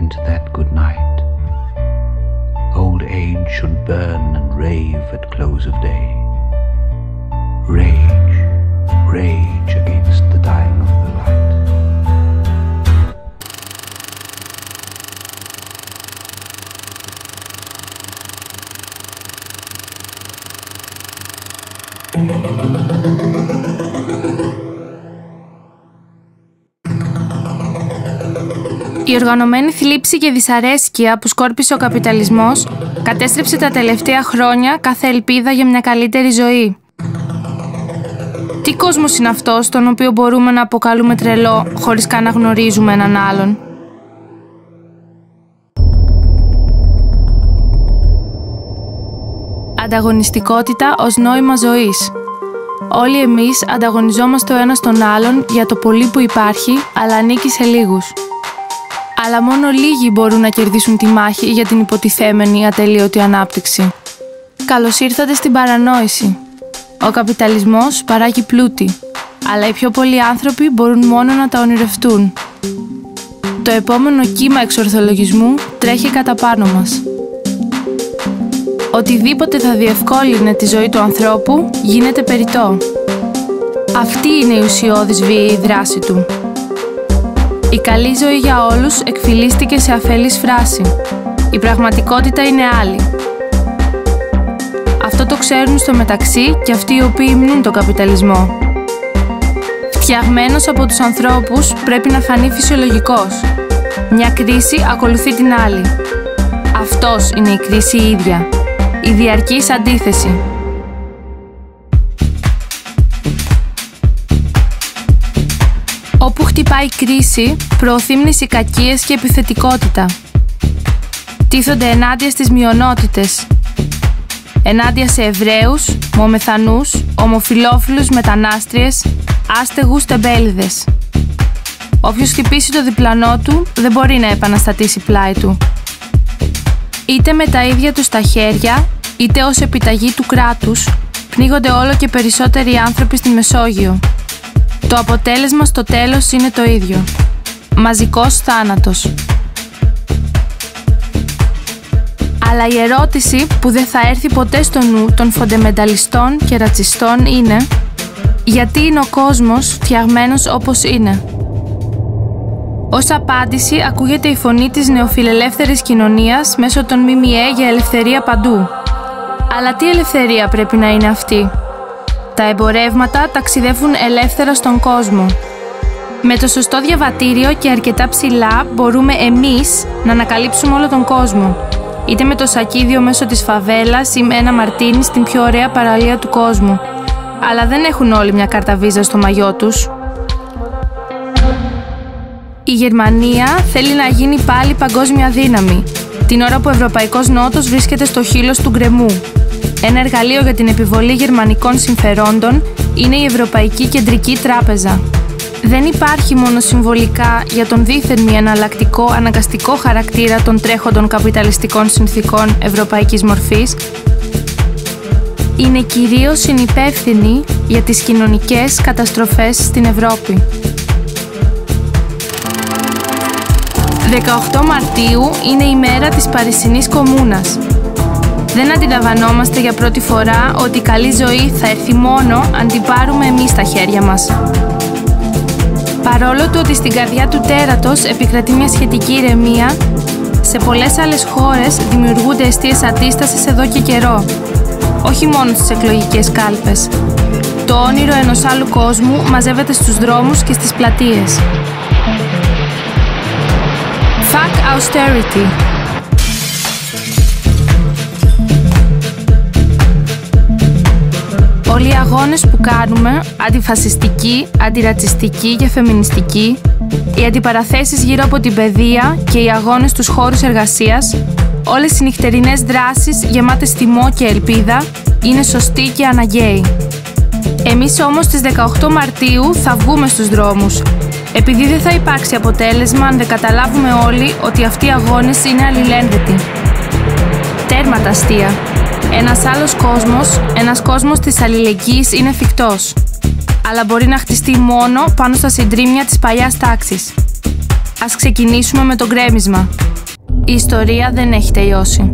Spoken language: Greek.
into that good night. Old age should burn and rave at close of day. Rage, rage against the dying of the light. Η οργανωμένη θλίψη και δυσαρέσκεια που σκόρπισε ο καπιταλισμός κατέστρεψε τα τελευταία χρόνια κάθε ελπίδα για μια καλύτερη ζωή. Τι κόσμος είναι αυτός, τον οποίο μπορούμε να αποκαλούμε τρελό, χωρίς καν να γνωρίζουμε έναν άλλον? Ανταγωνιστικότητα ως νόημα ζωής. Όλοι εμείς ανταγωνιζόμαστε ο ένας τον άλλον για το πολύ που υπάρχει, αλλά ανήκει σε λίγους. Αλλά μόνο λίγοι μπορούν να κερδίσουν τη μάχη για την υποτιθέμενη ατελείωτη ανάπτυξη. Καλώς ήρθατε στην παρανόηση. Ο καπιταλισμός παράγει πλούτη, αλλά οι πιο πολλοί άνθρωποι μπορούν μόνο να τα ονειρευτούν. Το επόμενο κύμα εξορθολογισμού τρέχει κατά πάνω μας. Οτιδήποτε θα διευκόλυνε τη ζωή του ανθρώπου γίνεται περιττό. Αυτή είναι η ουσιώδης βίαιη δράση του. Η καλή ζωή για όλους εκφυλίστηκε σε αφελής φράση. Η πραγματικότητα είναι άλλη. Αυτό το ξέρουν στο μεταξύ και αυτοί οι οποίοι υμνούν τον καπιταλισμό. Φτιαγμένος από τους ανθρώπους πρέπει να φανεί φυσιολογικός. Μια κρίση ακολουθεί την άλλη. Αυτός είναι η κρίση η ίδια. Η διαρκής αντίθεση. Όπου χτυπάει κρίση, προωθεί μνησικακίες και επιθετικότητα. Τίθονται ενάντια στις μειονότητες. Ενάντια σε Εβραίους, Μωμεθανούς, ομοφυλόφιλους, μετανάστριες, άστεγους, τεμπέληδες. Όποιος χτυπήσει το διπλανό του, δεν μπορεί να επαναστατήσει πλάι του. Είτε με τα ίδια τους τα χέρια, είτε ως επιταγή του κράτους, πνίγονται όλο και περισσότεροι άνθρωποι στη Μεσόγειο. Το αποτέλεσμα στο τέλος είναι το ίδιο. Μαζικός θάνατος. Αλλά η ερώτηση που δεν θα έρθει ποτέ στο νου των φοντεμενταλιστών και ρατσιστών είναι: γιατί είναι ο κόσμος φτιαγμένος όπως είναι? Ως απάντηση ακούγεται η φωνή της νεοφιλελεύθερης κοινωνίας μέσω των ΜΜΕ για ελευθερία παντού. Αλλά τι ελευθερία πρέπει να είναι αυτή? Τα εμπορεύματα ταξιδεύουν ελεύθερα στον κόσμο. Με το σωστό διαβατήριο και αρκετά ψηλά μπορούμε εμείς να ανακαλύψουμε όλο τον κόσμο. Είτε με το σακίδιο μέσω της φαβέλας ή με ένα μαρτίνι στην πιο ωραία παραλία του κόσμου. Αλλά δεν έχουν όλοι μια κάρτα βίζα στο μαγιό τους. Η Γερμανία θέλει να γίνει πάλι παγκόσμια δύναμη, την ώρα που ο Ευρωπαϊκός Νότος βρίσκεται στο χείλος του γκρεμού. Ένα εργαλείο για την επιβολή γερμανικών συμφερόντων είναι η Ευρωπαϊκή Κεντρική Τράπεζα. Δεν υπάρχει μόνο συμβολικά για τον δήθεν μη εναλλακτικό αναγκαστικό χαρακτήρα των τρέχοντων καπιταλιστικών συνθήκων ευρωπαϊκής μορφής, είναι κυρίως συνυπεύθυνη για τις κοινωνικές καταστροφές στην Ευρώπη. 18 Μαρτίου είναι η μέρα της Παρισινής Κομμούνας. Δεν αντιλαμβανόμαστε για πρώτη φορά ότι η καλή ζωή θα έρθει μόνο αν την πάρουμε εμείς στα χέρια μας. Παρόλο του ότι στην καρδιά του τέρατος επικρατεί μια σχετική ηρεμία, σε πολλές άλλες χώρες δημιουργούνται αιστείες αντίστασης εδώ και καιρό. Όχι μόνο στις εκλογικές κάλπες. Το όνειρο ενός άλλου κόσμου μαζεύεται στους δρόμους και στις πλατείες. Fuck austerity. Όλοι οι αγώνες που κάνουμε, αντιφασιστικοί, αντιρατσιστικοί και φεμινιστικοί, οι αντιπαραθέσεις γύρω από την παιδεία και οι αγώνες στους χώρους εργασίας, όλες οι νυχτερινές δράσεις γεμάτες θυμό και ελπίδα, είναι σωστοί και αναγκαίοι. Εμείς όμως στις 18 Μαρτίου θα βγούμε στους δρόμους, επειδή δεν θα υπάρξει αποτέλεσμα αν δεν καταλάβουμε όλοι ότι αυτοί οι αγώνες είναι αλληλένδετοι. Τέρμα τα αστεία. Ένας άλλος κόσμος, ένας κόσμος της αλληλεγγύης είναι εφικτός. Αλλά μπορεί να χτιστεί μόνο πάνω στα συντρίμμια της παλιάς τάξης. Ας ξεκινήσουμε με το γκρέμισμα. Η ιστορία δεν έχει τελειώσει.